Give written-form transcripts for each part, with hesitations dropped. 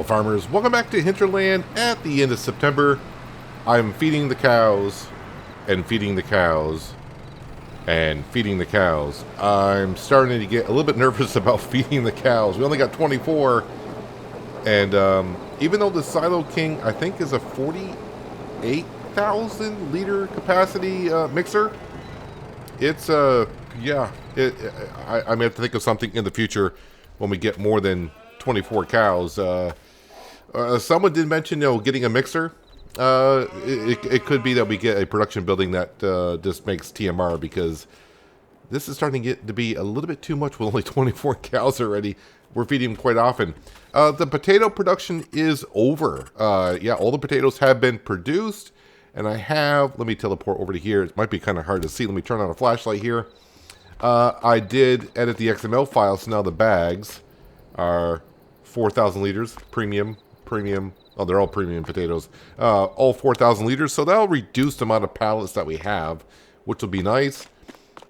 farmers, welcome back to Hinterland at the end of September. I'm feeding the cows, and feeding the cows, and feeding the cows. I'm starting to get a little bit nervous about feeding the cows. We only got 24, and even though the Silo King, I think, is a 48,000 liter capacity mixer, it's, I may have to think of something in the future when we get more than 24 cows. Someone did mention, getting a mixer. It could be that we get a production building that just makes TMR, because this is starting to get to be a little bit too much with only 24 cows already. We're feeding them quite often. The potato production is over. All the potatoes have been produced, and I have, let me teleport over to here. It might be kind of hard to see. Let me turn on a flashlight here. I did edit the XML file, so now the bags are 4,000 liters, premium. Oh, they're all premium potatoes. All 4,000 liters, so that'll reduce the amount of pallets that we have, which will be nice.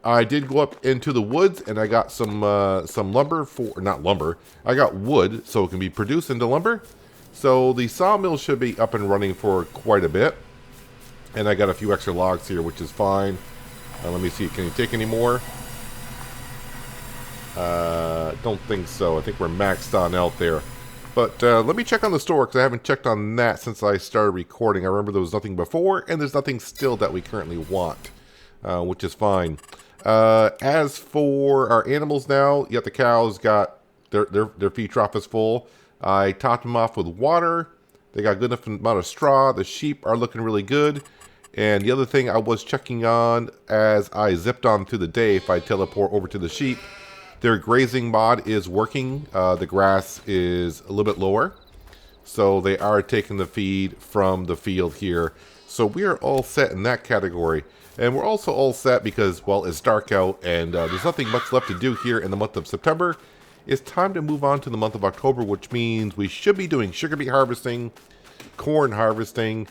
I did go up into the woods, and I got some lumber not lumber. I got wood, so it can be produced into lumber. So the sawmill should be up and running for quite a bit. And I got a few extra logs here, which is fine. Let me see, can you take any more? Don't think so. I think we're maxed on out there. But let me check on the store, because I haven't checked on that since I started recording. I remember there was nothing before, and there's nothing still that we currently want, which is fine. As for our animals now, the cows got their feed trough is full. I topped them off with water. They got a good enough amount of straw. The sheep are looking really good. And the other thing I was checking on as I zipped on through the day, if I teleport over to the sheep, their grazing mod is working. The grass is a little bit lower, so they are taking the feed from the field here. So we are all set in that category. And we're also all set because, well, it's dark out, and there's nothing much left to do here in the month of September. It's time to move on to the month of October, which means we should be doing sugar beet harvesting, corn harvesting,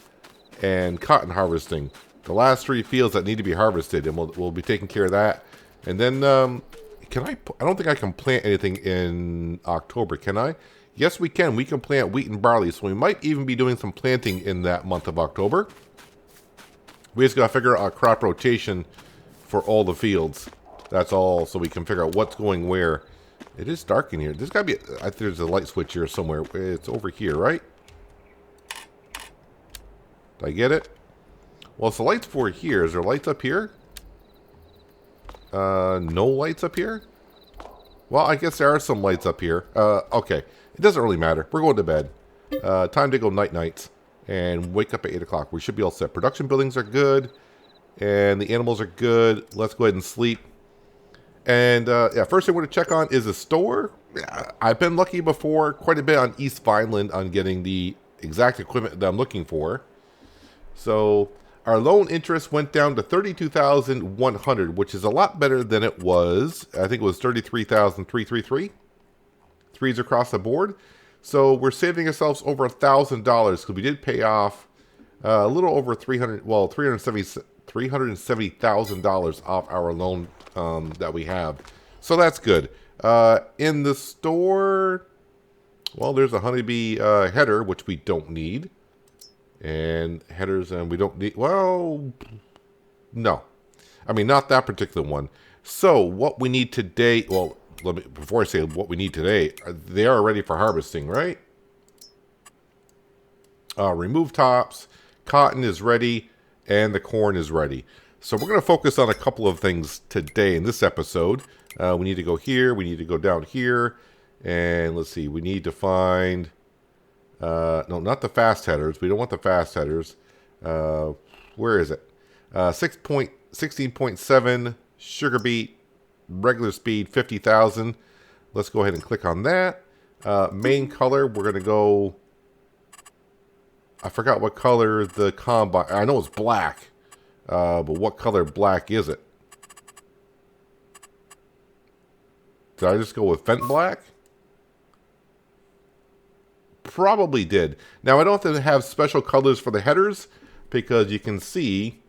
and cotton harvesting. The last three fields that need to be harvested, and we'll be taking care of that. And then, I don't think I can plant anything in October, can I? Yes, we can. We can plant wheat and barley, so we might even be doing some planting in that month of October. We just got to figure out a crop rotation for all the fields. That's all, so we can figure out what's going where. It is dark in here. There's got to be, I think there's a light switch here somewhere. It's over here, right? Did I get it? Well, it's the lights for here. Is there lights up here? No lights up here? Well, I guess there are some lights up here. Okay. It doesn't really matter. We're going to bed. Time to go night-nights and wake up at 8 o'clock. We should be all set. Production buildings are good, and the animals are good. Let's go ahead and sleep. And, first thing we're going to check on is the store. I've been lucky before quite a bit on East Vineland on getting the exact equipment that I'm looking for. So our loan interest went down to $32,100, which is a lot better than it was. I think it was $33,333. Threes across the board. So we're saving ourselves over $1,000 because we did pay off a little over $370,000 off our loan that we have. So that's good. In the store, well, there's a honeybee header, which we don't need. And headers, and we don't need, well, no. I mean, not that particular one. So what we need today, well, before I say what we need today, they are ready for harvesting, right? Remove tops, cotton is ready, and the corn is ready. So we're going to focus on a couple of things today in this episode. We need to go here, we need to go down here, and let's see, we need to find... no, not the fast headers. We don't want the fast headers. Where is it? 16.7 Sugarbeet, regular speed 50,000. Let's go ahead and click on that. Main color, we're going to go... I forgot what color the combine... I know it's black. But what color black is it? Did I just go with Fent black? Probably did. Now, I don't have to have special colors for the headers, because you can see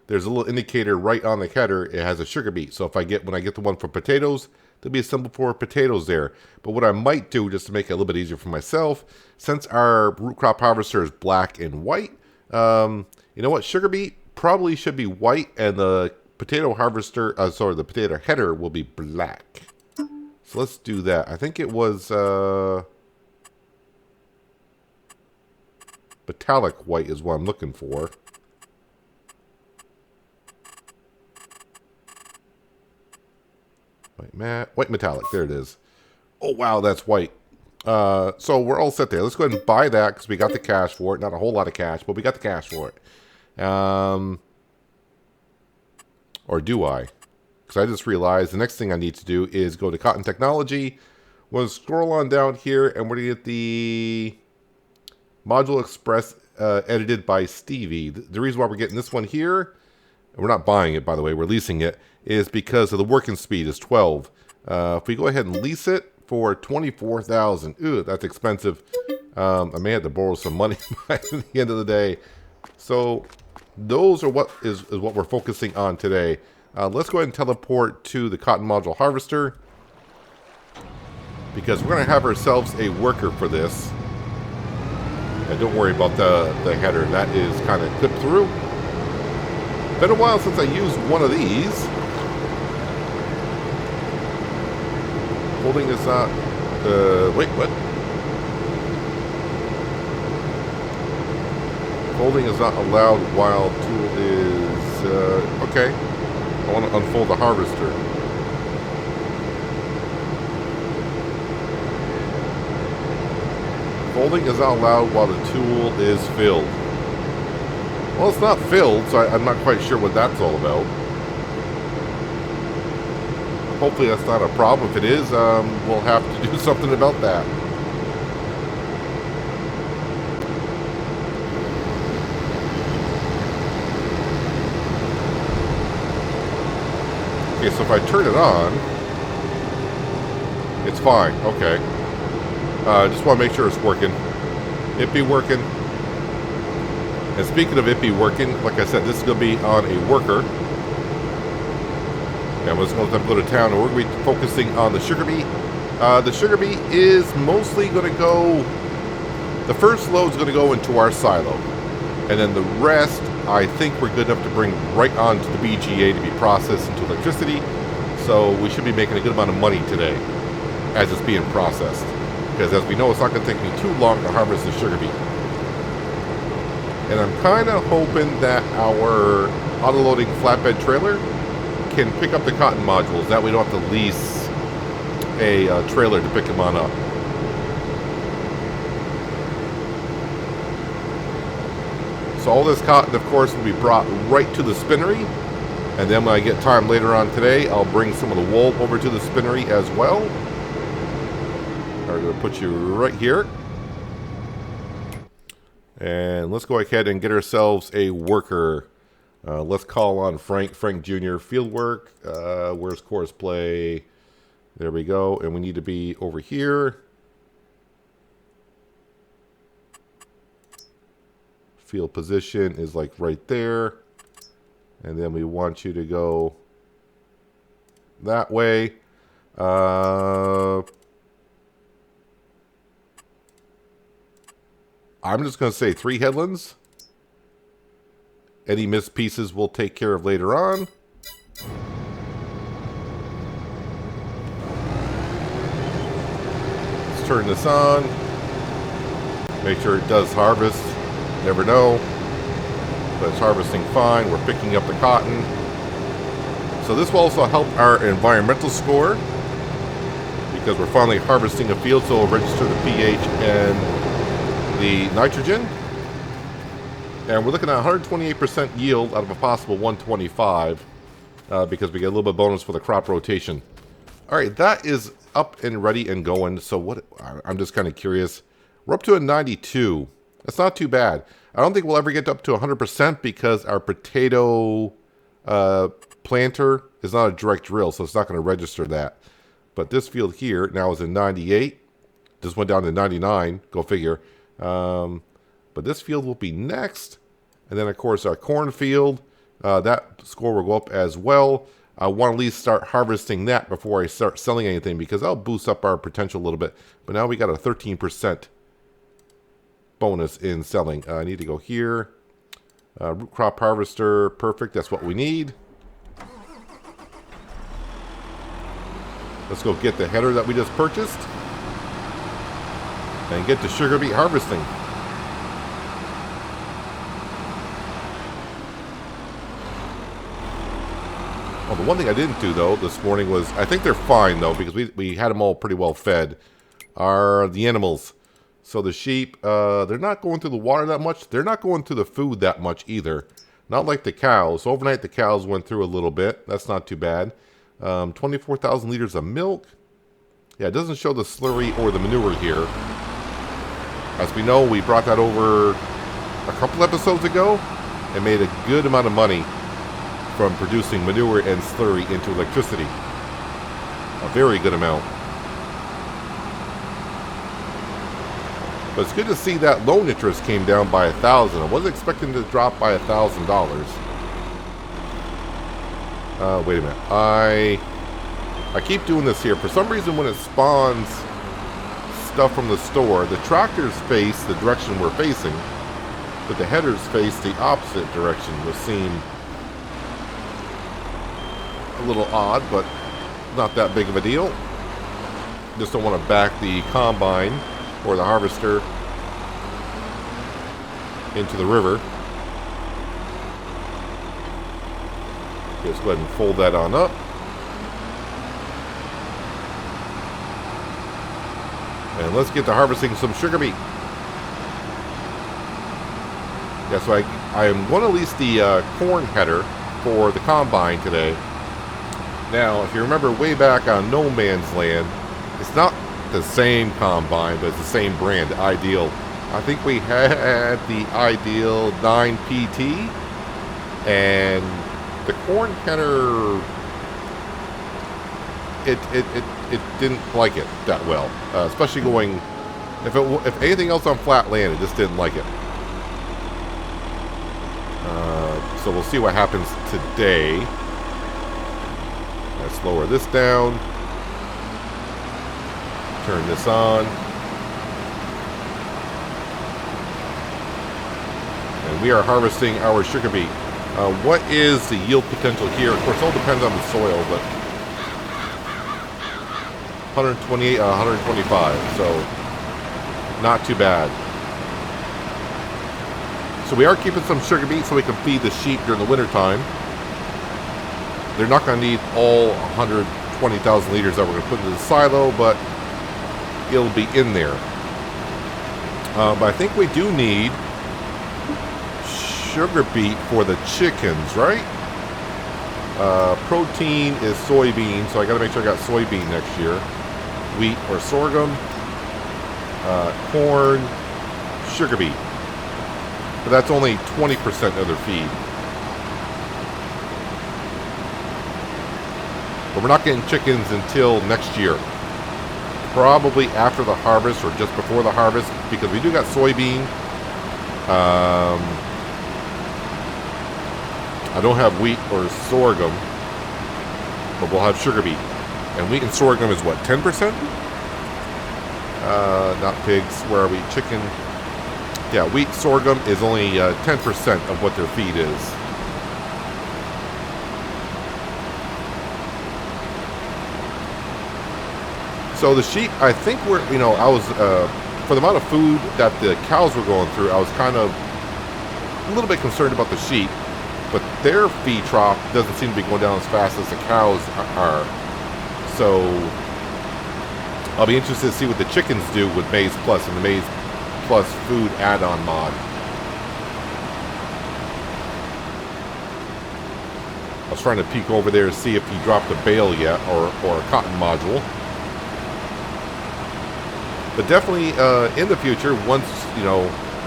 there's a little indicator right on the header. It has a sugar beet. So if when I get the one for potatoes, there'll be a symbol for potatoes there. But what I might do, just to make it a little bit easier for myself, since our root crop harvester is black and white, you know what? Sugar beet probably should be white, and the potato harvester, the potato header will be black. So let's do that. I think it was metallic white is what I'm looking for. White metallic. There it is. Oh, wow, that's white. So we're all set there. Let's go ahead and buy that because we got the cash for it. Not a whole lot of cash, but we got the cash for it. Or do I? Because I just realized the next thing I need to do is go to Cotton Technology. We'll scroll on down here, and we're going to get the Module Express edited by Stevie. The reason why we're getting this one here, and we're not buying it, by the way, we're leasing it, is because of the working speed is 12. If we go ahead and lease it for $24,000, ooh, that's expensive. I may have to borrow some money by the end of the day. So those are what is what we're focusing on today. Let's go ahead and teleport to the cotton module harvester, because we're going to have ourselves a worker for this. And don't worry about the header. That is kind of clipped through. Been a while since I used one of these. Folding is not... wait, what? Folding is not allowed while tool is... okay. I want to unfold the harvester. Folding is not allowed while the tool is filled. Well, it's not filled, so I'm not quite sure what that's all about. Hopefully that's not a problem. If it is, we'll have to do something about that. Okay, so if I turn it on, it's fine. Okay. Just want to make sure it's working. It be working. And speaking of it be working, like I said, this is going to be on a worker. And we're just going to let them go to town, and we're going to be focusing on the sugar beet. The sugar beet is mostly going to go... The first load is going to go into our silo. And then the rest, I think we're good enough to bring right onto the BGA to be processed into electricity. So we should be making a good amount of money today as it's being processed. Because as we know, it's not going to take me too long to harvest the sugar beet. And I'm kind of hoping that our auto-loading flatbed trailer can pick up the cotton modules. That we don't have to lease a trailer to pick them on up. So all this cotton, of course, will be brought right to the spinnery. And then when I get time later on today, I'll bring some of the wool over to the spinnery as well. We're going to put you right here. And let's go ahead and get ourselves a worker. Let's call on Frank Jr. Fieldwork. Where's course play? There we go. And we need to be over here. Field position is like right there. And then we want you to go that way. I'm just going to say 3 headlands. Any missed pieces we'll take care of later on. Let's turn this on. Make sure it does harvest. Never know. But it's harvesting fine. We're picking up the cotton. So this will also help our environmental score, because we're finally harvesting a field, so we'll register the pH and the nitrogen. And we're looking at 128% yield out of a possible 125, because we get a little bit of bonus for the crop rotation. Alright, that is up and ready and going. So what, I'm just kind of curious. We're up to a 92. That's not too bad. I don't think we'll ever get up to 100% because our potato planter is not a direct drill, so it's not going to register that. But this field here now is a 98. Just went down to 99. Go figure. But this field will be next. And then, of course, our cornfield That score will go up as well. I want to at least start harvesting that before I start selling anything because that'll boost up our potential a little bit. But now we got a 13% bonus in selling. I need to go here. Root crop harvester, perfect. That's what we need. Let's go get the header that we just purchased and get to sugar beet harvesting. Well, the one thing I didn't do, though, this morning was, I think they're fine, though, because we had them all pretty well fed, are the animals. So the sheep, they're not going through the water that much. They're not going through the food that much either. Not like the cows. Overnight, the cows went through a little bit. That's not too bad. 24,000 liters of milk. Yeah, it doesn't show the slurry or the manure here. As we know, we brought that over a couple episodes ago and made a good amount of money from producing manure and slurry into electricity. A very good amount. But it's good to see that loan interest came down by $1,000. I wasn't expecting to drop by $1,000. Wait a minute. I keep doing this here. For some reason, when it spawns stuff from the store, the tractors face the direction we're facing, but the headers face the opposite direction, which seem a little odd, but not that big of a deal. Just don't want to back the combine or the harvester into the river. Just go ahead and fold that on up. And let's get to harvesting some sugar beet. Yeah, so I am going to lease the corn header for the combine today. Now, if you remember way back on No Man's Land, it's not the same combine, but it's the same brand, Ideal. I think we had the Ideal 9PT, and the corn header, it didn't like it that well, especially going, if anything else on flat land, it just didn't like it. So we'll see what happens today. Let's lower this down. Turn this on. And we are harvesting our sugar beet. What is the yield potential here? Of course, it all depends on the soil, but 128, 125, so not too bad. So we are keeping some sugar beet so we can feed the sheep during the winter time. They're not going to need all 120,000 liters that we're going to put into the silo, but it'll be in there. But I think we do need sugar beet for the chickens, right? Protein is soybean, so I got to make sure I got soybean next year. Wheat or sorghum, corn, sugar beet. But that's only 20% of their feed. But we're not getting chickens until next year. Probably after the harvest or just before the harvest, because we do got soybean. I don't have wheat or sorghum, but we'll have sugar beet. And wheat and sorghum is what, 10%? Not pigs. Where are we? Chicken. Yeah, wheat, sorghum is only 10% of what their feed is. So the sheep, I think we're, I was, for the amount of food that the cows were going through, I was kind of a little bit concerned about the sheep. But their feed trough doesn't seem to be going down as fast as the cows are. So I'll be interested to see what the chickens do with Maize Plus and the Maize Plus food add-on mod. I was trying to peek over there to see if he dropped a bale yet or a cotton module. But definitely in the future, once,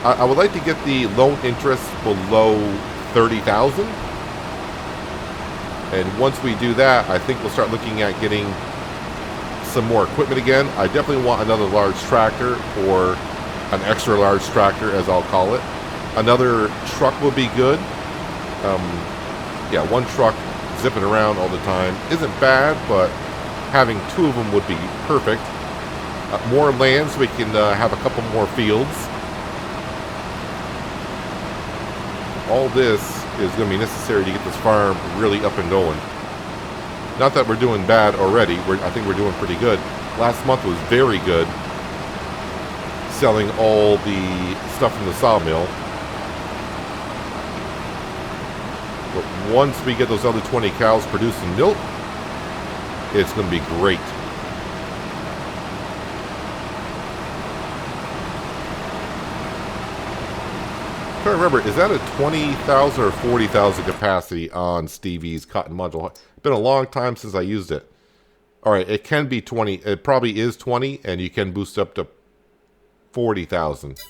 I would like to get the loan interest below 30,000. And once we do that, I think we'll start looking at getting some more equipment again. I definitely want another large tractor, or an extra large tractor as I'll call it. Another truck would be good. yeah, one truck zipping around all the time isn't bad, but having two of them would be perfect. More land so we can have a couple more fields. All this is going to be necessary to get this farm really up and going. Not that we're doing bad already. I think we're doing pretty good. Last month was very good, selling all the stuff from the sawmill. But once we get those other 20 cows producing milk, it's going to be great. I'm trying to remember, is that a 20,000 or 40,000 capacity on Stevie's cotton module? It's been a long time since I used it. All right, it can be 20. It probably is 20, and you can boost up to 40,000.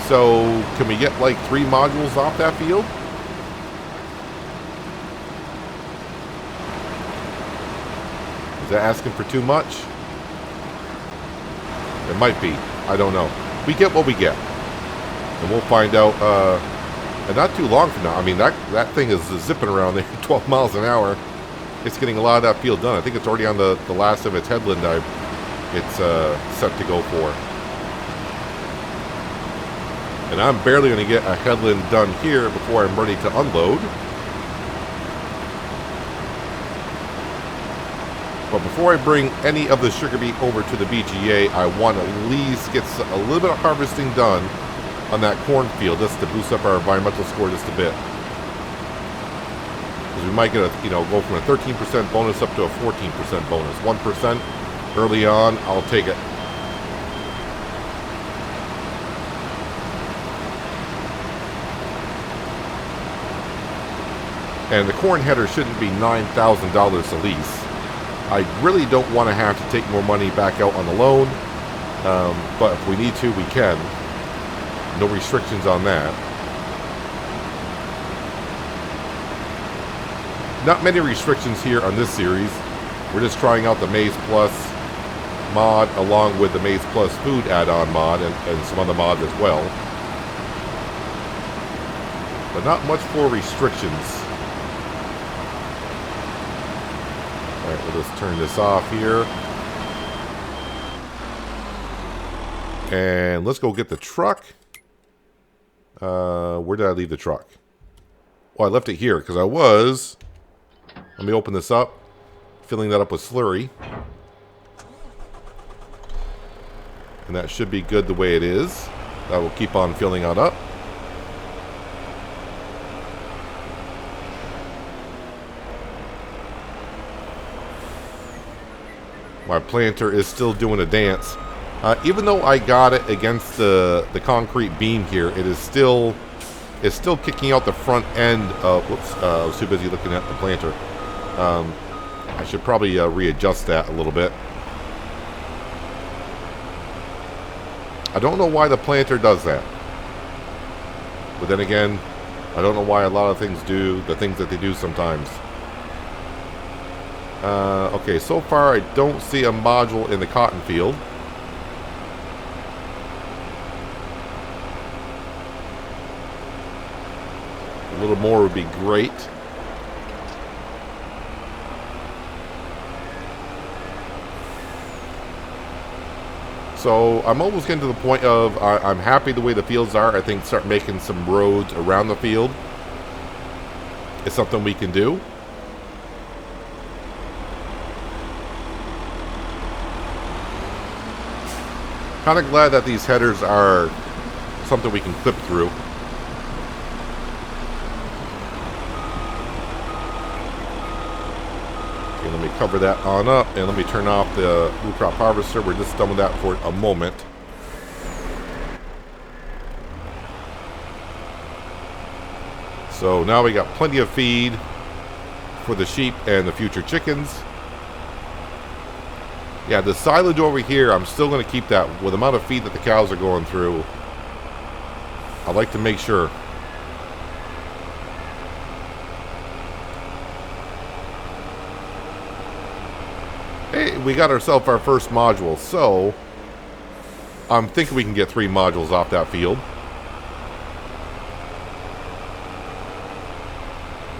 So, can we get like 3 modules off that field? Is that asking for too much? It might be. I don't know. We get what we get. And we'll find out, and not too long from now. I mean, that thing is zipping around there 12 miles an hour. It's getting a lot of that field done. I think it's already on the last of its headland it's set to go for. And I'm barely going to get a headland done here before I'm ready to unload. But before I bring any of the sugar beet over to the BGA, I want to at least get a little bit of harvesting done on that cornfield, just to boost up our environmental score just a bit. Because we might get go from a 13% bonus up to a 14% bonus. 1% early on, I'll take it. And the corn header shouldn't be $9,000 a lease. I really don't want to have to take more money back out on the loan, but if we need to, we can. No restrictions on that. Not many restrictions here on this series. We're just trying out the Maize Plus mod along with the Maize Plus food add-on mod and some other mods as well. But not much for restrictions. Alright, we'll just turn this off here. And let's go get the truck. Where did I leave the truck? Oh, I left it here because I was... Let me open this up. Filling that up with slurry. And that should be good the way it is. That will keep on filling that up. My planter is still doing a dance. Even though I got it against the concrete beam here, it's still kicking out the front end of... Whoops, I was too busy looking at the planter. I should probably readjust that a little bit. I don't know why the planter does that. But then again, I don't know why a lot of things do the things that they do sometimes. Okay, so far I don't see a module in the cotton field. A little more would be great. So I'm almost getting to the point of I'm happy the way the fields are. I think start making some roads around the field. It's something we can do. Kind of glad that these headers are something we can clip through. Okay, let me cover that on up and let me turn off the root crop harvester. We're just done with that for a moment. So now we got plenty of feed for the sheep and the future chickens. Yeah, the silage over here, I'm still going to keep that with the amount of feed that the cows are going through. I like to make sure. Hey, we got ourselves our first module, so I'm thinking we can get 3 modules off that field.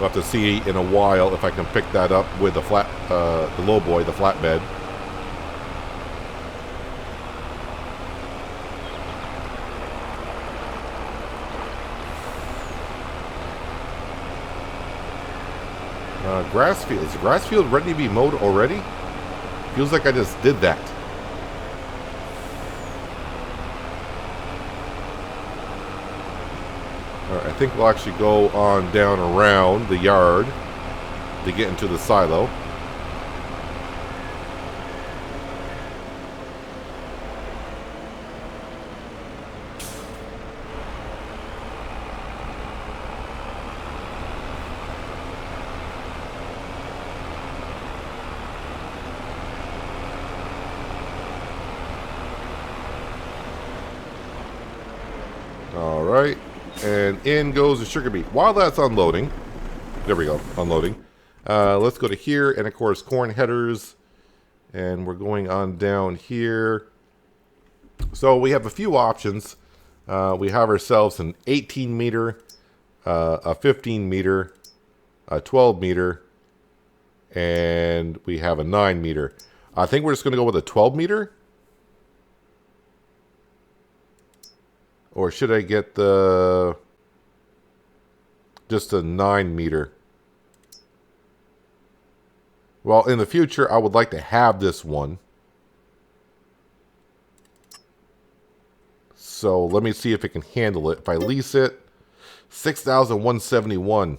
We'll have to see in a while if I can pick that up with the low boy, the flatbed. Grass field. Is the grass field ready to be mowed already? Feels like I just did that. Alright, I think we'll actually go on down around the yard to get into the silo. Alright, and in goes the sugar beet. While that's unloading, there we go, unloading. Let's go to here, and of course corn headers, and we're going on down here. So we have a few options. We have ourselves an 18 meter, a 15 meter, a 12 meter, and we have a 9 meter. I think we're just going to go with a 12 meter. Or should I get just a 9 meter? Well, in the future, I would like to have this one. So let me see if it can handle it. If I lease it, $6,171.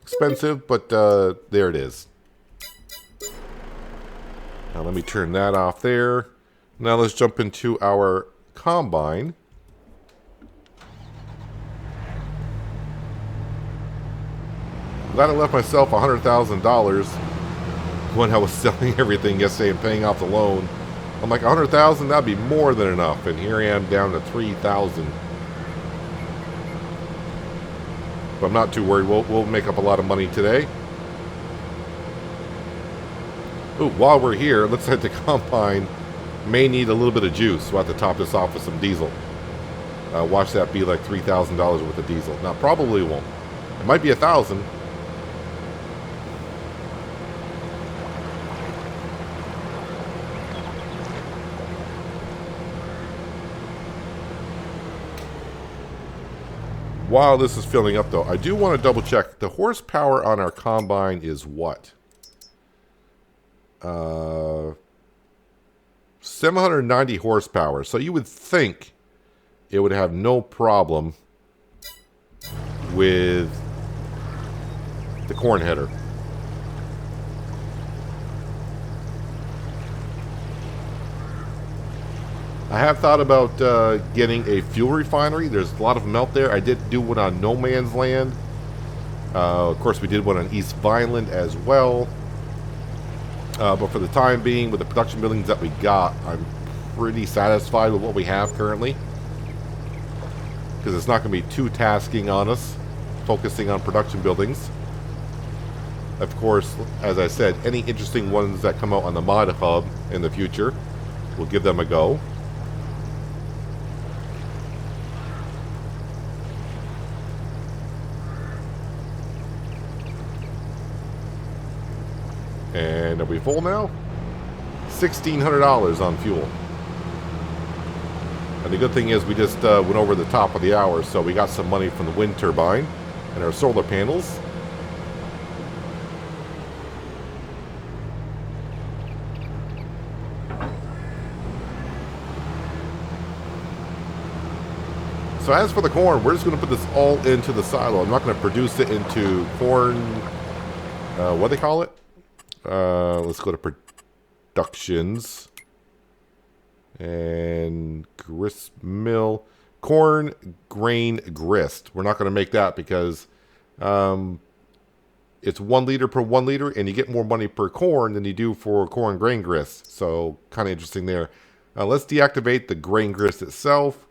Expensive, but there it is. Now let me turn that off there. Now let's jump into our combine. Glad I left myself $100,000 when I was selling everything yesterday and paying off the loan. I'm like, $100,000, that'd be more than enough, and here I am down to $3,000. But I'm not too worried. We'll make up a lot of money today. Ooh, while we're here, looks like the combine may need a little bit of juice. We'll have to top this off with some diesel. Watch that be like $3,000 worth of diesel. Now, probably won't. It might be $1,000. While this is filling up, though, I do want to double check. The horsepower on our combine is what? 790 horsepower. So you would think it would have no problem with the corn header. I have thought about getting a fuel refinery. There's a lot of them out there. I did do one on No Man's Land. Of course, we did one on East Vineland as well. But for the time being, with the production buildings that we got, I'm pretty satisfied with what we have currently. Because it's not going to be too tasking on us, focusing on production buildings. Of course, as I said, any interesting ones that come out on the Mod Hub in the future, we'll give them a go. And are we full now? $1,600 on fuel. And the good thing is we just went over the top of the hour, so we got some money from the wind turbine and our solar panels. So as for the corn, we're just going to put this all into the silo. I'm not going to produce it into corn, what do they call it? Let's go to productions and grist mill, corn grain grist. We're not going to make that because it's 1 liter per 1 liter, and you get more money per corn than you do for corn grain grist. So kind of interesting there. Let's deactivate the grain grist itself.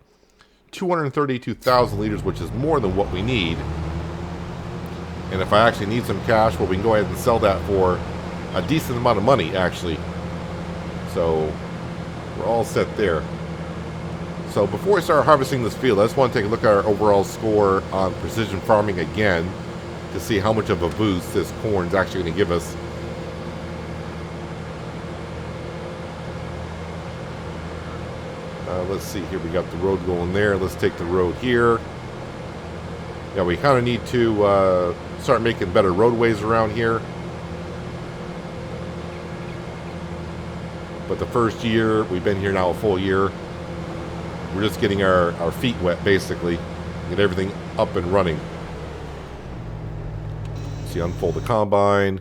232,000 liters, which is more than what we need. And if I actually need some cash, well, we can go ahead and sell that for a decent amount of money, actually. So we're all set there. So before I start harvesting this field, I just want to take a look at our overall score on precision farming again. to see how much of a boost this corn's actually going to give us. Let's see here. We got the road going there. Let's take the road here. Yeah, we kind of need to start making better roadways around here. But the first year, we've been here now a full year. We're just getting our feet wet, basically. Get everything up and running. See, unfold the combine.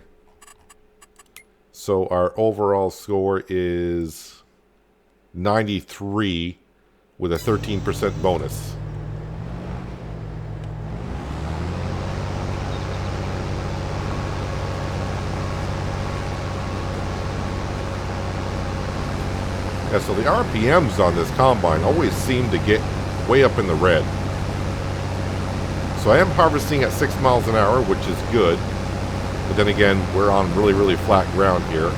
So our overall score is 93 with a 13% bonus. Yeah, so the RPMs on this combine always seem to get way up in the red. So I am harvesting at 6 miles an hour, which is good. But then again, we're on really, really flat ground here.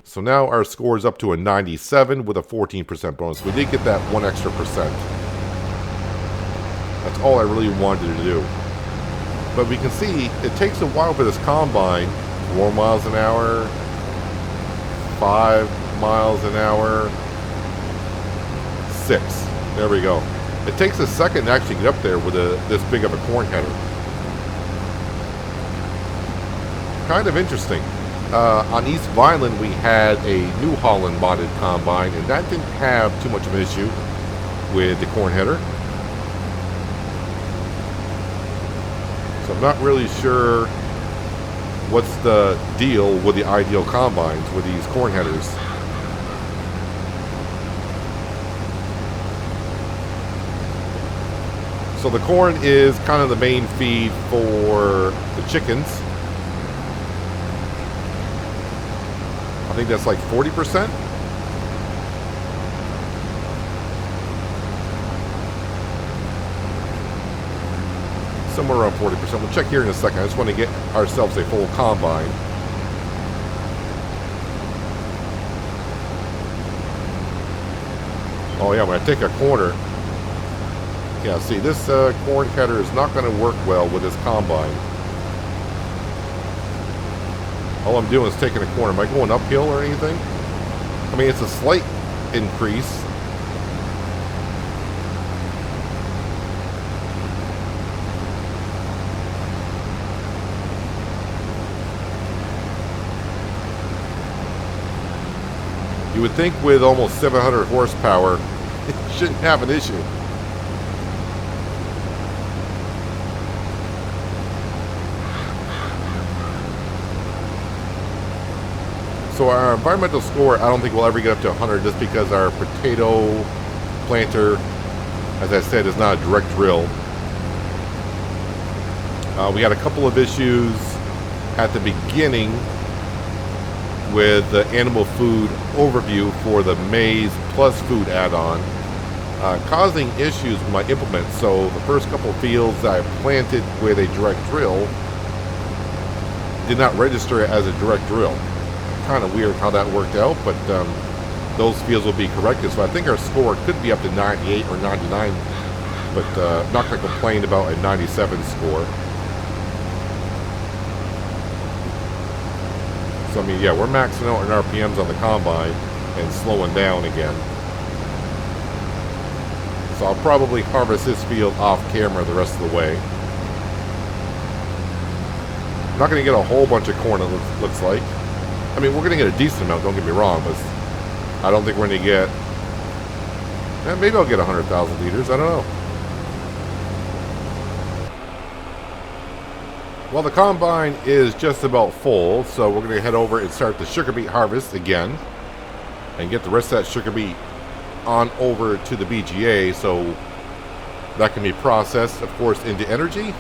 So now our score is up to a 97 with a 14% bonus. We did get that 1 extra percent. That's all I really wanted to do. But we can see it takes a while for this combine. 4 miles an hour, 5 miles an hour, 6. There we go. It takes a second to actually get up there with this big of a corn header. Kind of interesting. On East Vineland, we had a New Holland modded combine, and that didn't have too much of an issue with the corn header. So I'm not really sure what's the deal with the ideal combines with these corn headers. So the corn is kind of the main feed for the chickens. I think that's like 40%. Somewhere around 40%. We'll check here in a second. I just want to get ourselves a full combine. Oh yeah, when I take a corner. Yeah, see, this corn header is not going to work well with this combine. All I'm doing is taking a corner. Am I going uphill or anything? I mean, it's a slight increase. You would think with almost 700 horsepower, it shouldn't have an issue. So our environmental score, I don't think we'll ever get up to 100 just because our potato planter, as I said, is not a direct drill. We had a couple of issues at the beginning with the animal food overview for the maize plus food add-on, causing issues with my implement. So the first couple of fields that I planted with a direct drill did not register it as a direct drill. Kind of weird how that worked out, but those fields will be corrected. So I think our score could be up to 98 or 99, but not going to complain about a 97 score. So I mean, yeah, we're maxing out in RPMs on the combine and slowing down again. So I'll probably harvest this field off camera the rest of the way. I'm not going to get a whole bunch of corn, it looks like. I mean, we're going to get a decent amount, don't get me wrong, but I don't think we're going to get... maybe I'll get 100,000 liters, I don't know. Well, the combine is just about full, so we're going to head over and start the sugar beet harvest again and get the rest of that sugar beet on over to the BGA so that can be processed, of course, into energy.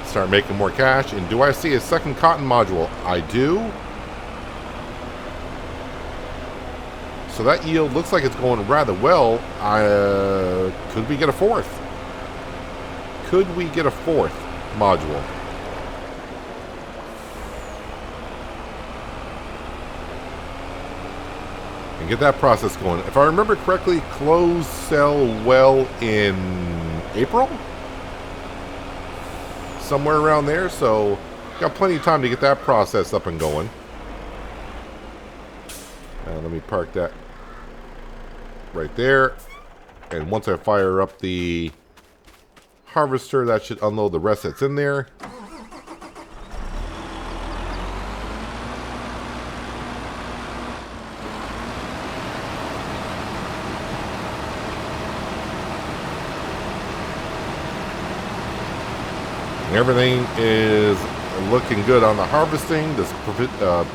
Start making more cash. And do I see a second cotton module? I do. So that yield looks like it's going rather well. Could we get a fourth? Could we get a fourth module? And get that process going. If I remember correctly, clothes sell well in April? somewhere around there, so got plenty of time to get that process up and going. Let me park that right there. And once I fire up the harvester, that should unload the rest that's in there. Everything is looking good on the harvesting. This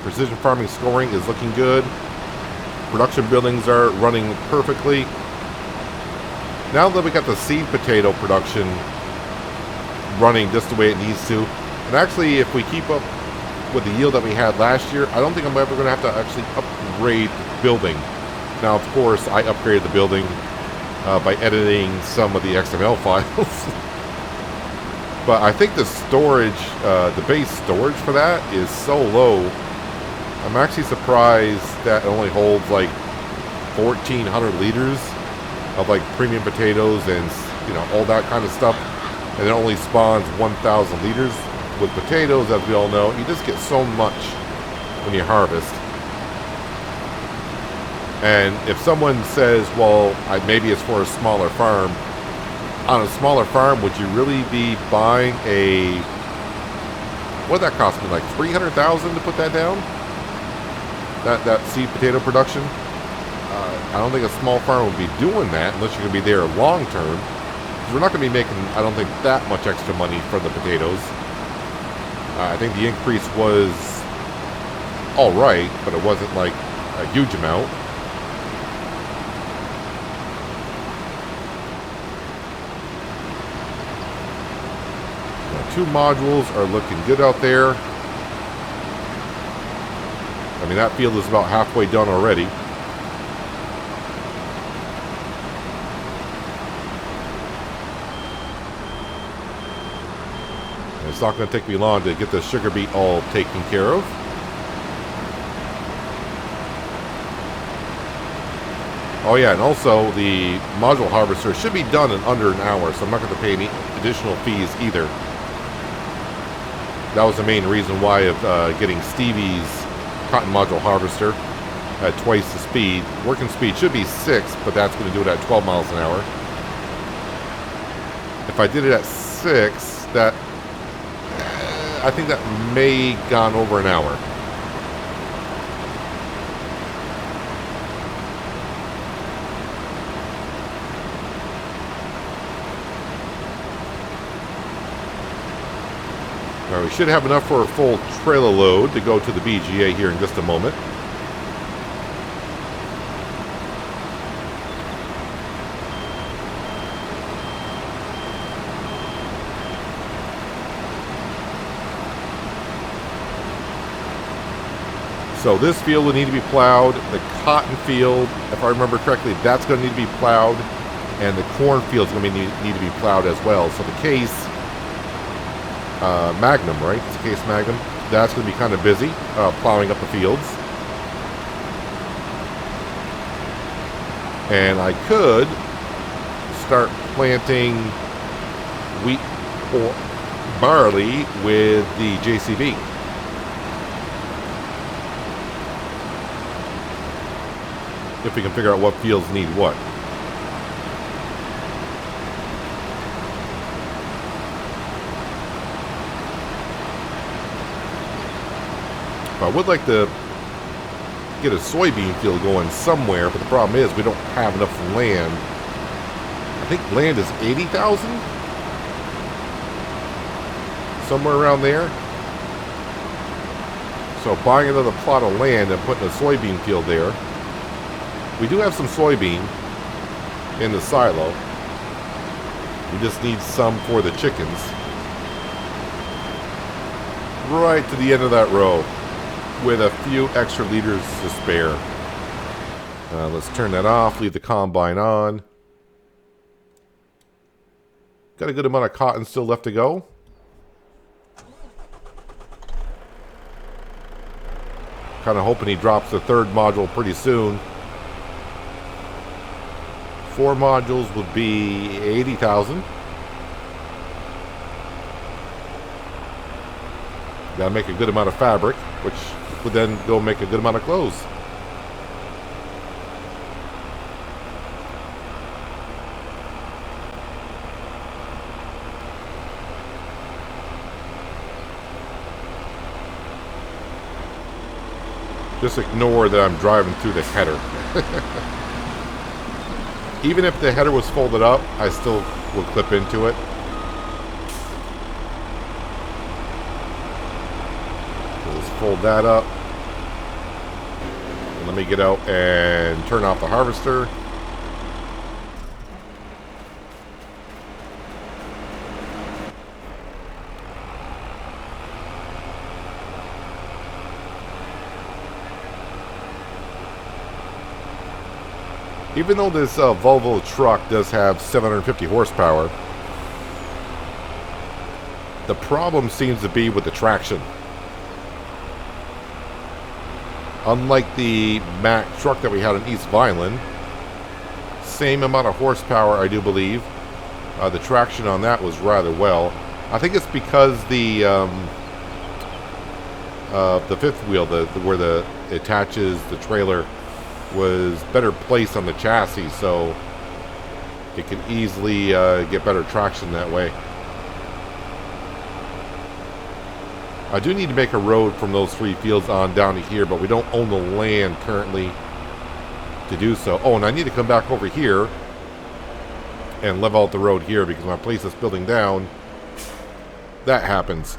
precision farming scoring is looking good. Production buildings are running perfectly. Now that we got the seed potato production running just the way it needs to, and actually if we keep up with the yield that we had last year, I don't think I'm ever going to have to actually upgrade the building. Now, of course, I upgraded the building by editing some of the XML files. But I think the storage, the base storage for that is so low. I'm actually surprised that it only holds like 1,400 liters of like premium potatoes and, you know, all that kind of stuff. And it only spawns 1,000 liters. With potatoes, as we all know, you just get so much when you harvest. And if someone says, well, maybe it's for a smaller farm, on a smaller farm, would you really be buying a... What'd that cost me? Like $300,000 to put that down? That seed potato production? I don't think a small farm would be doing that unless you're going to be there long term. Because we're not going to be making, I don't think, that much extra money for the potatoes. I think the increase was alright, but it wasn't like a huge amount. Now, 2 modules are looking good out there. I mean, that field is about halfway done already. It's not going to take me long to get the sugar beet all taken care of. Oh yeah, and also the module harvester should be done in under an hour, so I'm not going to pay any additional fees either. That was the main reason why of getting Stevie's cotton module harvester at twice the speed. Working speed should be 6, but that's going to do it at 12 miles an hour. If I did it at 6, that... I think that may gone over an hour. All right, we should have enough for a full trailer load to go to the BGA here in just a moment. So this field will need to be plowed. The cotton field, if I remember correctly, that's going to need to be plowed. And the corn field is going to need to be plowed as well. So the case Magnum, right? It's a case Magnum. That's going to be kind of busy plowing up the fields. And I could start planting wheat or barley with the JCB. If we can figure out what fields need what. I would like to get a soybean field going somewhere, but the problem is we don't have enough land. I think land is 80,000? Somewhere around there. So buying another plot of land and putting a soybean field there. We do have some soybean in the silo. We just need some for the chickens. Right to the end of that row with a few extra liters to spare. Let's turn that off, leave the combine on. Got a good amount of cotton still left to go. Kind of hoping he drops the 3rd module pretty soon. 4 modules would be 80,000. Gotta make a good amount of fabric, which would then go make a good amount of clothes. Just ignore that I'm driving through the header. Even if the header was folded up, I still will clip into it. So let's fold that up. And let me get out and turn off the harvester. Even though this Volvo truck does have 750 horsepower, the problem seems to be with the traction. Unlike the Mack truck that we had in East Vineland, same amount of horsepower, I do believe. The traction on that was rather well. I think it's because the fifth wheel, where it attaches the trailer, was better placed on the chassis, so it could easily get better traction that way. I do need to make a road from those 3 fields on down to here, but we don't own the land currently to do so. Oh, and I need to come back over here and level out the road here, because when I place this building down, that happens.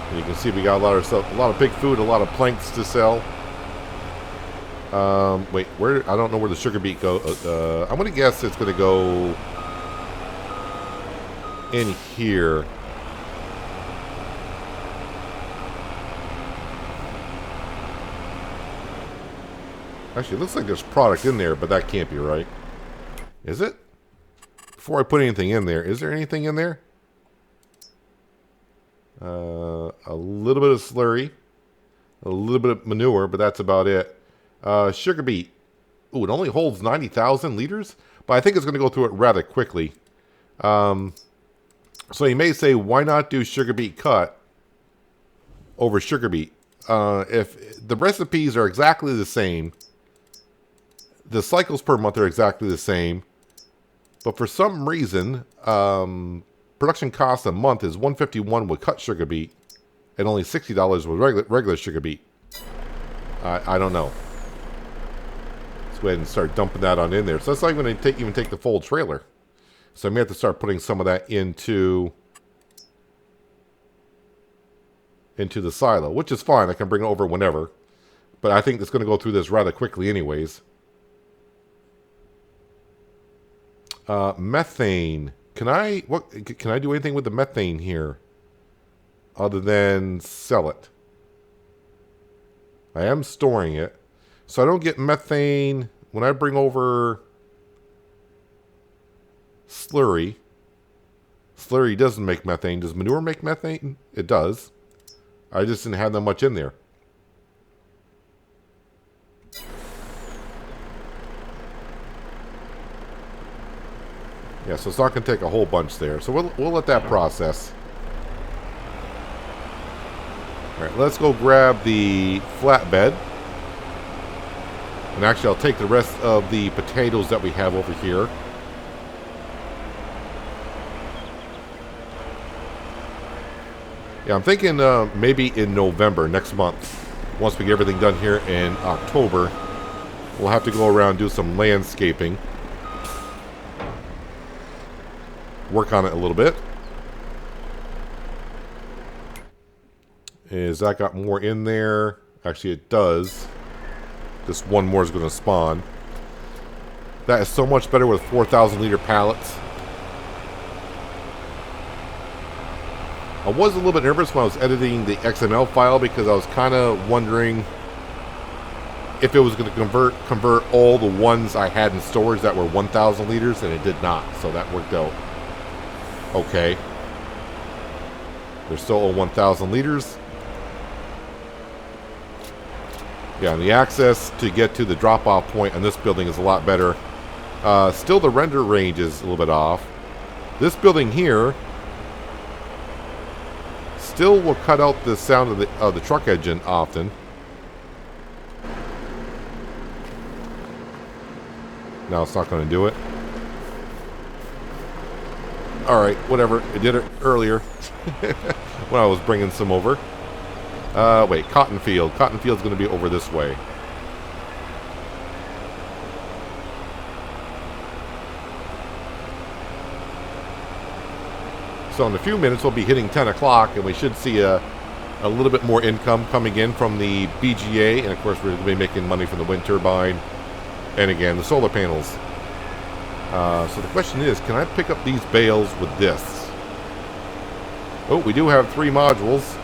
And you can see we got a lot of stuff, a lot of pig food, a lot of planks to sell. Wait, where? I don't know where the sugar beet goes. I'm gonna guess it's gonna go in here. Actually, it looks like there's product in there, but that can't be right. Is it? Before I put anything in there, is there anything in there? A little bit of slurry, a little bit of manure, but that's about it. Sugar beet. Ooh, it only holds 90,000 liters, but I think it's going to go through it rather quickly. So you may say, why not do sugar beet cut over sugar beet? If the recipes are exactly the same, the cycles per month are exactly the same, but for some reason, production cost a month is $151 with cut sugar beet, and only $60 with regular sugar beet. I don't know. Let's go ahead and start dumping that on in there. So that's not going to even take the full trailer. So I may have to start putting some of that into the silo, which is fine. I can bring it over whenever. But I think it's going to go through this rather quickly anyways. Methane. Can I do anything with the methane here other than sell it? I am storing it, so I don't get methane when I bring over slurry. Slurry doesn't make methane. Does manure make methane? It does. I just didn't have that much in there. Yeah, so it's not going to take a whole bunch there. So we'll let that process. All right, let's go grab the flatbed. And actually, I'll take the rest of the potatoes that we have over here. Yeah, I'm thinking maybe in November, next month. Once we get everything done here in October, we'll have to go around and do some landscaping. Work on it a little bit. Is that got more in there? Actually, it does. Just one more is going to spawn. That is so much better with 4,000 liter pallets. I was a little bit nervous when I was editing the XML file because I was kind of wondering if it was going to convert all the ones I had in storage that were 1,000 liters, and it did not. So that worked out okay. They're still at 1,000 liters. Yeah, and the access to get to the drop-off point on this building is a lot better. Still, the render range is a little bit off. This building here Still will cut out the sound of the truck engine often. No, it's not going to do it. Alright, whatever. It did it earlier when I was bringing some over. Wait, cotton field. Cotton field's going to be over this way. So in a few minutes we'll be hitting 10 o'clock and we should see a little bit more income coming in from the BGA, and of course we're going to be making money from the wind turbine and again the solar panels. So the question is, can I pick up these bales with this? Oh, we do have 3 modules.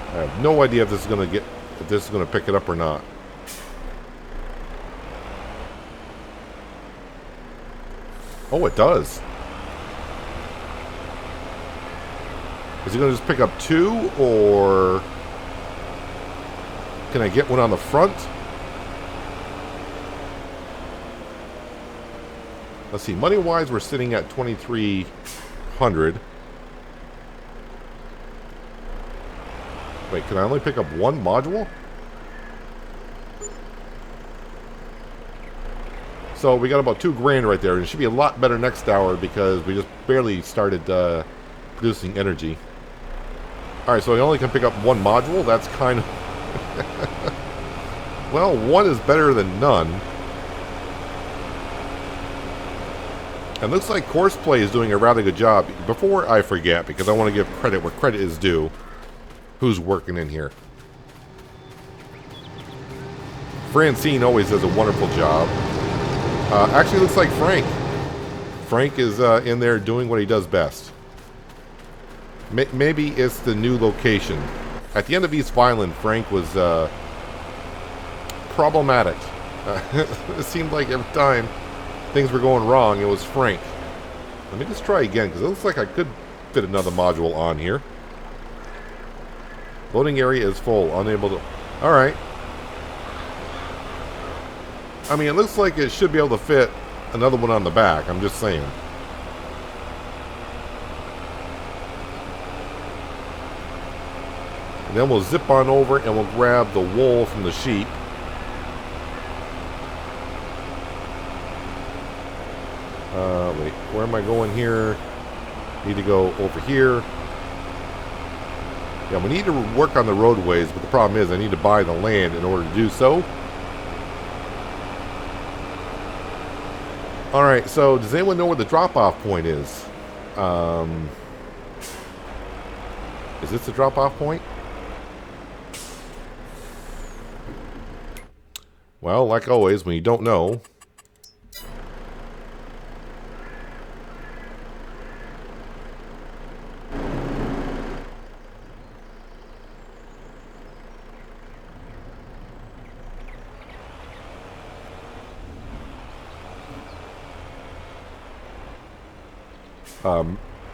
I have no idea if this is going to pick it up or not. Oh, it does. Is it going to just pick up 2, or can I get one on the front? Let's see. Money-wise, we're sitting at 2,300. Wait, can I only pick up 1 module? So we got about $2,000 right there, and it should be a lot better next hour because we just barely started producing energy. Alright, so I only can pick up 1 module. That's kind of... Well, 1 is better than none. And looks like Courseplay is doing a rather good job. Before I forget, because I want to give credit where credit is due, who's working in here. Francine always does a wonderful job. Actually, looks like Frank. Frank is in there doing what he does best. Maybe it's the new location. At the end of East Violin, Frank was problematic. It seemed like every time things were going wrong, it was Frank. Let me just try again, because it looks like I could fit another module on here. Loading area is full. Unable to... Alright. I mean, it looks like it should be able to fit another one on the back. I'm just saying. And then we'll zip on over and we'll grab the wool from the sheep. Wait, where am I going here? Need to go over here. Yeah, we need to work on the roadways, but the problem is I need to buy the land in order to do so. Alright, so does anyone know where the drop-off point is? Is this the drop-off point? Well, like always, when you don't know...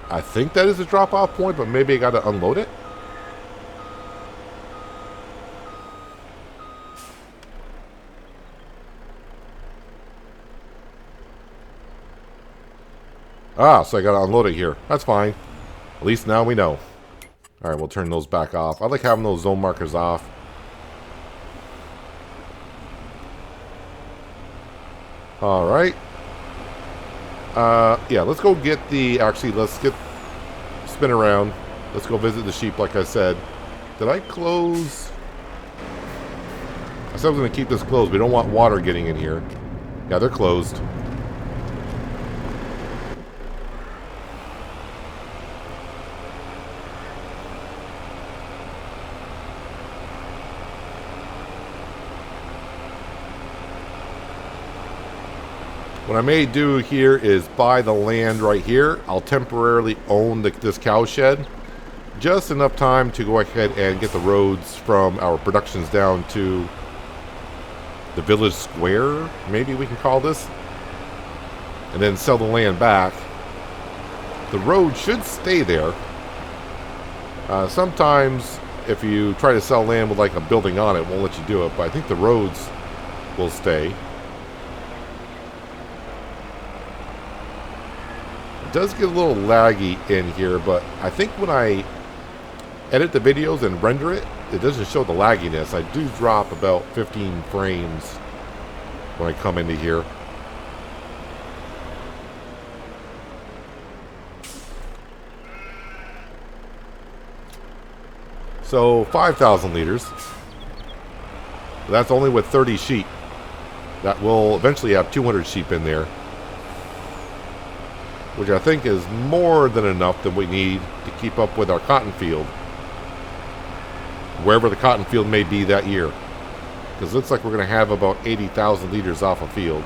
I think that is a drop-off point, but maybe I got to unload it. Ah, so I got to unload it here. That's fine. At least now we know. Alright, we'll turn those back off. I like having those zone markers off. Alright. Yeah, let's go get the... Actually, let's spin around. Let's go visit the sheep, like I said. Did I close? I said I was going to keep this closed. We don't want water getting in here. Yeah, they're closed. What I may do here is buy the land right here. I'll temporarily own this cow shed. Just enough time to go ahead and get the roads from our productions down to the village square, maybe we can call this. And then sell the land back. The road should stay there. Sometimes if you try to sell land with like a building on it, it won't let you do it. But I think the roads will stay. does get a little laggy in here, but I think when I edit the videos and render it, it doesn't show the lagginess. I do drop about 15 frames when I come into here. So 5,000 liters. That's only with 30 sheep. That will eventually have 200 sheep in there, which I think is more than enough that we need to keep up with our cotton field, wherever the cotton field may be that year. Because it looks like we're going to have about 80,000 liters off a field.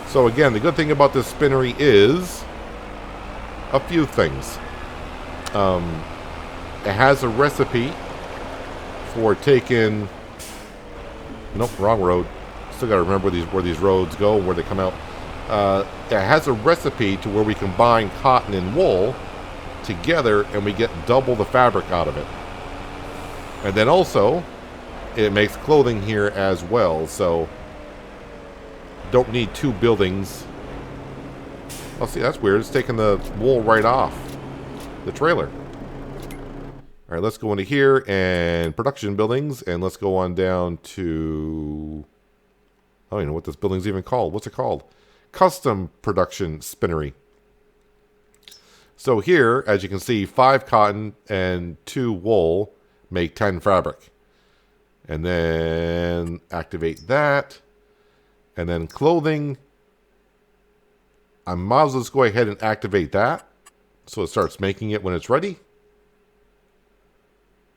So again, the good thing about this spinnery is a few things. It has a recipe for taking... Nope, wrong road. Still got to remember where these roads go and where they come out. It has a recipe to where we combine cotton and wool together and we get double the fabric out of it. And then also, it makes clothing here as well, so don't need two buildings. Oh, see, that's weird. It's taking the wool right off the trailer. All right, let's go into here and production buildings, and let's go on down to... I don't even know what this building's even called. What's it called? Custom production spinnery. So here, as you can see, 5 cotton and 2 wool make 10 fabric. And then activate that. And then clothing, I might as well just go ahead and activate that so it starts making it when it's ready.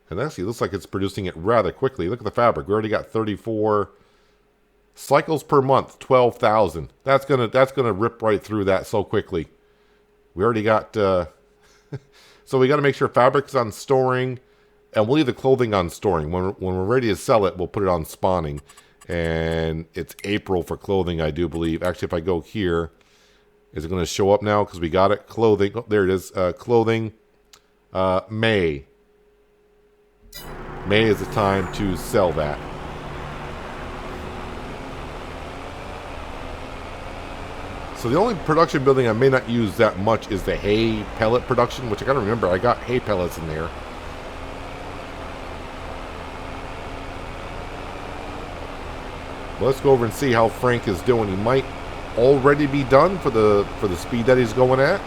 And actually, it looks like it's producing it rather quickly. Look at the fabric. We already got 34 cycles per month, 12,000. That's gonna rip right through that so quickly. We already got... so we got to make sure fabric's on storing, and we'll leave the clothing on storing. When we're ready to sell it, we'll put it on spawning. And it's April for clothing, I do believe. Actually, if I go here, is it going to show up now? Because we got it. Clothing. Oh, there it is. Clothing. May. May is the time to sell that. So the only production building I may not use that much is the hay pellet production, which I got to remember. I got hay pellets in there. Let's go over and see how Frank is doing. He might already be done for the speed that he's going at.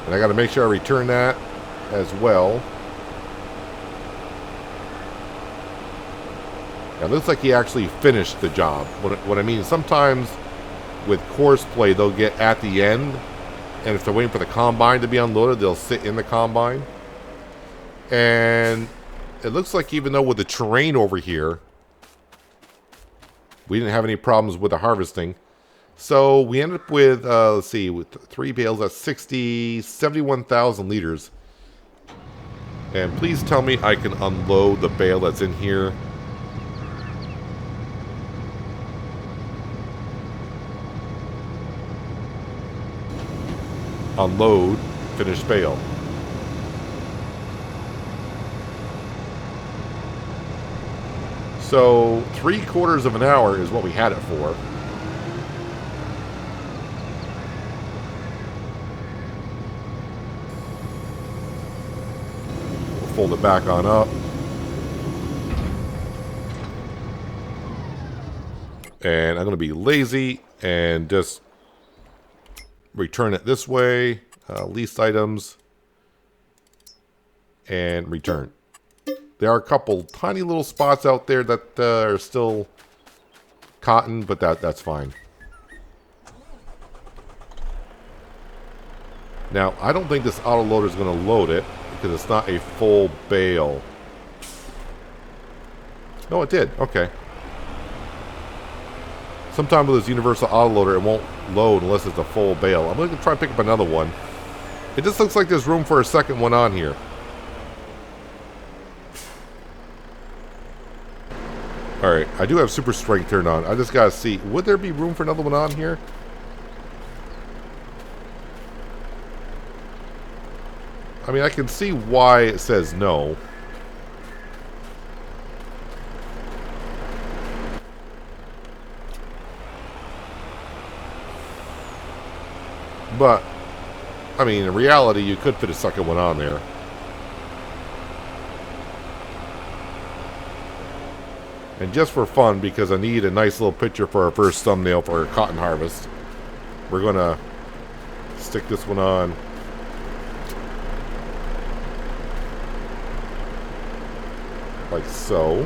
And I got to make sure I return that as well. It looks like he actually finished the job. What I mean is sometimes with course play, they'll get at the end, and if they're waiting for the combine to be unloaded, they'll sit in the combine. And it looks like even though with the terrain over here, we didn't have any problems with the harvesting. So we ended up with, let's see, with 3 bales, that's 71,000 liters. And please tell me I can unload the bale that's in here. Unload, finished bale. So 3/4 of an hour is what we had it for. We'll fold it back on up. And I'm going to be lazy and just return it this way. Least items. And return. There are a couple tiny little spots out there that are still cotton, but that's fine. Now, I don't think this autoloader is going to load it because it's not a full bale. No, it did. Okay. Sometimes with this universal autoloader, it won't load unless it's a full bale. I'm going to try and pick up another one. It just looks like there's room for a second one on here. Alright, I do have super strength turned on. I just gotta see, would there be room for another one on here? I mean, I can see why it says no. But, I mean, in reality, you could fit a second one on there. And just for fun, because I need a nice little picture for our first thumbnail for our cotton harvest, we're going to stick this one on. Like so.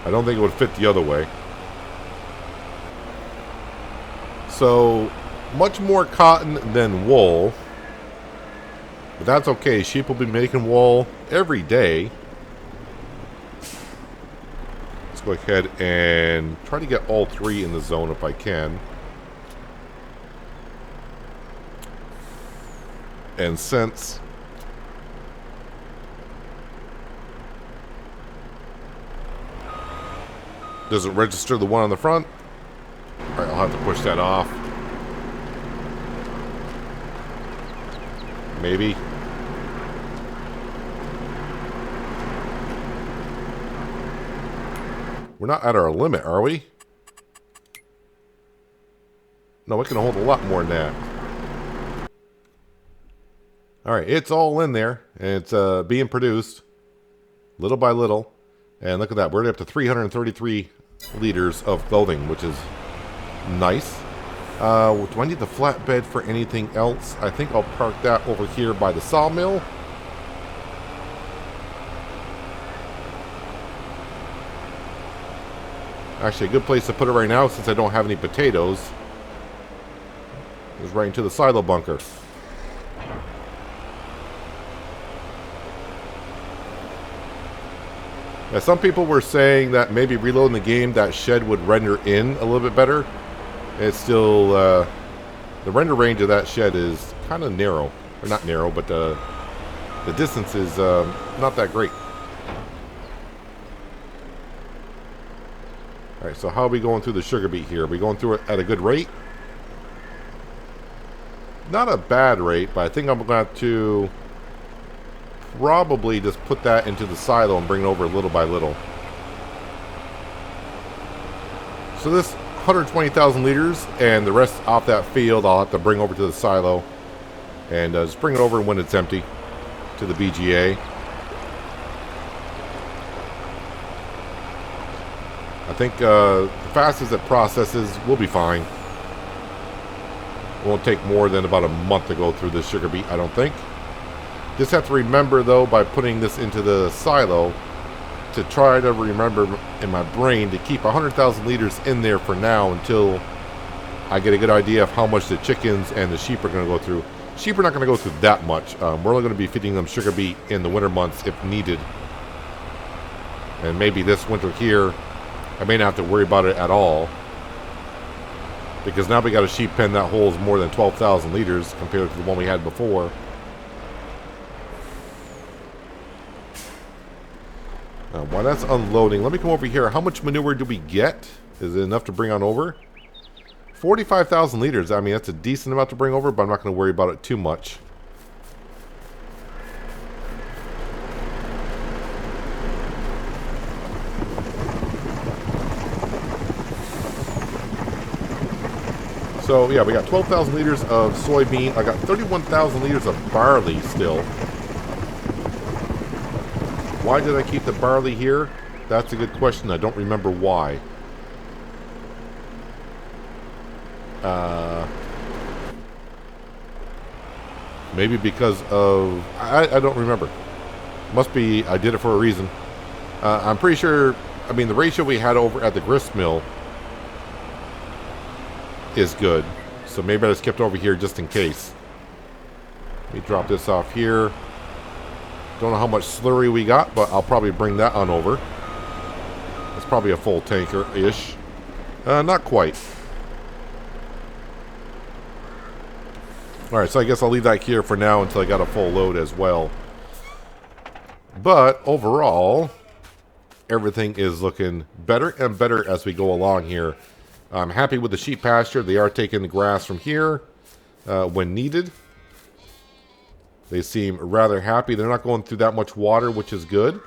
I don't think it would fit the other way. So, much more cotton than wool. But that's okay. Sheep will be making wool every day. Let's go ahead and try to get all three in the zone if I can. And since does it register the one on the front? Alright, I'll have to push that off. Maybe. We're not at our limit, are we? No, it can hold a lot more than that. Alright, it's all in there. And it's being produced. Little by little. And look at that. We're up to 333 liters of clothing, which is nice. Do I need the flatbed for anything else? I think I'll park that over here by the sawmill. Actually, a good place to put it right now, since I don't have any potatoes, is right into the silo bunker. Now, some people were saying that maybe reloading the game, that shed would render in a little bit better. It's still, the render range of that shed is kind of narrow. Or not narrow, but the distance is not that great. Alright, so how are we going through the sugar beet here? Are we going through it at a good rate? Not a bad rate, but I think I'm going to probably just put that into the silo and bring it over little by little. So this 120,000 liters and the rest off that field I'll have to bring over to the silo and just bring it over when it's empty to the BGA. I think the fastest it processes will be fine. It won't take more than about a month to go through this sugar beet, I don't think. Just have to remember, though, by putting this into the silo, to try to remember in my brain to keep 100,000 liters in there for now until I get a good idea of how much the chickens and the sheep are going to go through. Sheep are not going to go through that much. We're only going to be feeding them sugar beet in the winter months if needed. And maybe this winter here, I may not have to worry about it at all. Because now we got a sheep pen that holds more than 12,000 liters compared to the one we had before. While that's unloading, let me come over here. How much manure do we get? Is it enough to bring on over? 45,000 liters. I mean, that's a decent amount to bring over, but I'm not going to worry about it too much. So, yeah, we got 12,000 liters of soybean. I got 31,000 liters of barley still. Why did I keep the barley here? That's a good question. I don't remember why. Maybe because of... I don't remember. Must be I did it for a reason. I'm pretty sure... I mean, the ratio we had over at the grist mill is good. So maybe I just kept over here just in case. Let me drop this off here. Don't know how much slurry we got, but I'll probably bring that on over. It's probably a full tanker-ish. Not quite. Alright, so I guess I'll leave that here for now until I got a full load as well. But overall, everything is looking better and better as we go along here. I'm happy with the sheep pasture. They are taking the grass from here when needed. They seem rather happy. They're not going through that much water, which is good.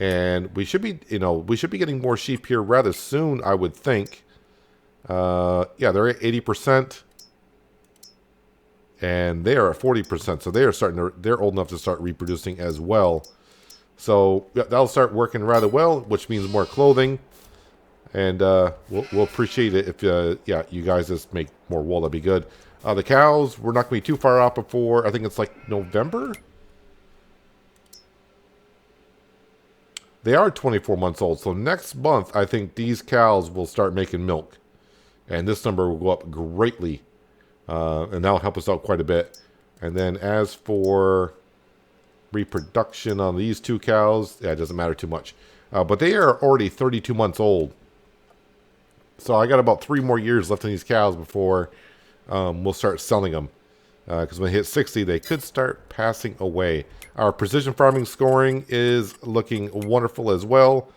And we should be, we should be getting more sheep here rather soon, I would think. Yeah, they're at 80%. And they are at 40%. So they are they're old enough to start reproducing as well. So yeah, that'll start working rather well, which means more clothing. And we'll appreciate it if, yeah, you guys just make more wool. That'd be good. The cows, we're not going to be too far out before, I think it's like November? They are 24 months old. So next month, I think these cows will start making milk. And this number will go up greatly. And that'll help us out quite a bit. And then as for reproduction on these two cows, yeah, it doesn't matter too much. But they are already 32 months old. So I got about 3 more years left on these cows before we'll start selling them. Because when they hit 60, they could start passing away. Our precision farming scoring is looking wonderful as well.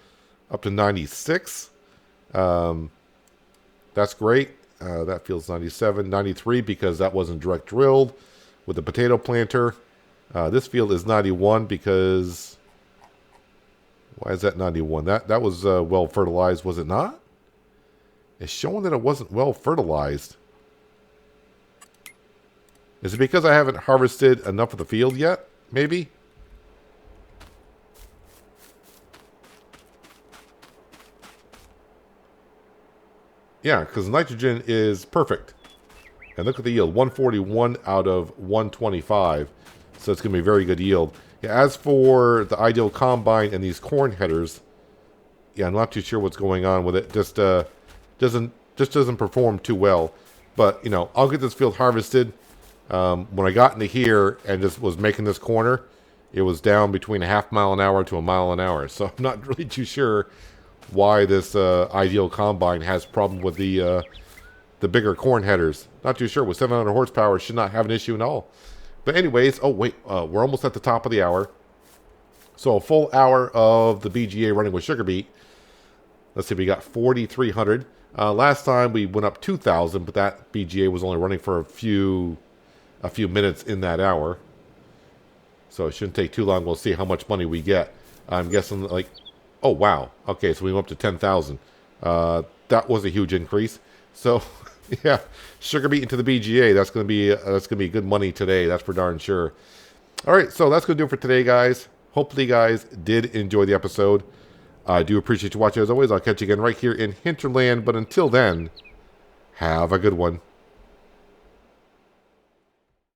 Up to 96. That's great. That feels 97. 93 because that wasn't direct drilled with the potato planter. This field is 91 because... Why is that 91? That was well fertilized, was it not? It's showing that it wasn't well fertilized. Is it because I haven't harvested enough of the field yet? Maybe? Yeah, because nitrogen is perfect. And look at the yield. 141 out of 125. So it's going to be a very good yield. Yeah, as for the ideal combine and these corn headers, yeah, I'm not too sure what's going on with it. Just doesn't perform too well. But, I'll get this field harvested. When I got into here and just was making this corner, it was down between a half mile an hour to a mile an hour. So I'm not really too sure why this ideal combine has problem with the bigger corn headers. Not too sure. With 700 horsepower, should not have an issue at all. But anyways, oh wait, we're almost at the top of the hour. So a full hour of the BGA running with Sugarbeet. Let's see, we got 4,300. Last time we went up 2,000, but that BGA was only running for a few minutes in that hour. So it shouldn't take too long. We'll see how much money we get. I'm guessing like, oh wow, okay, so we went up to 10,000. That was a huge increase. So yeah, Sugarbeet into the BGA. That's gonna be good money today. That's for darn sure. All right, so that's gonna do it for today, guys. Hopefully, you guys did enjoy the episode. I do appreciate you watching as always. I'll catch you again right here in Hinterland. But until then, have a good one.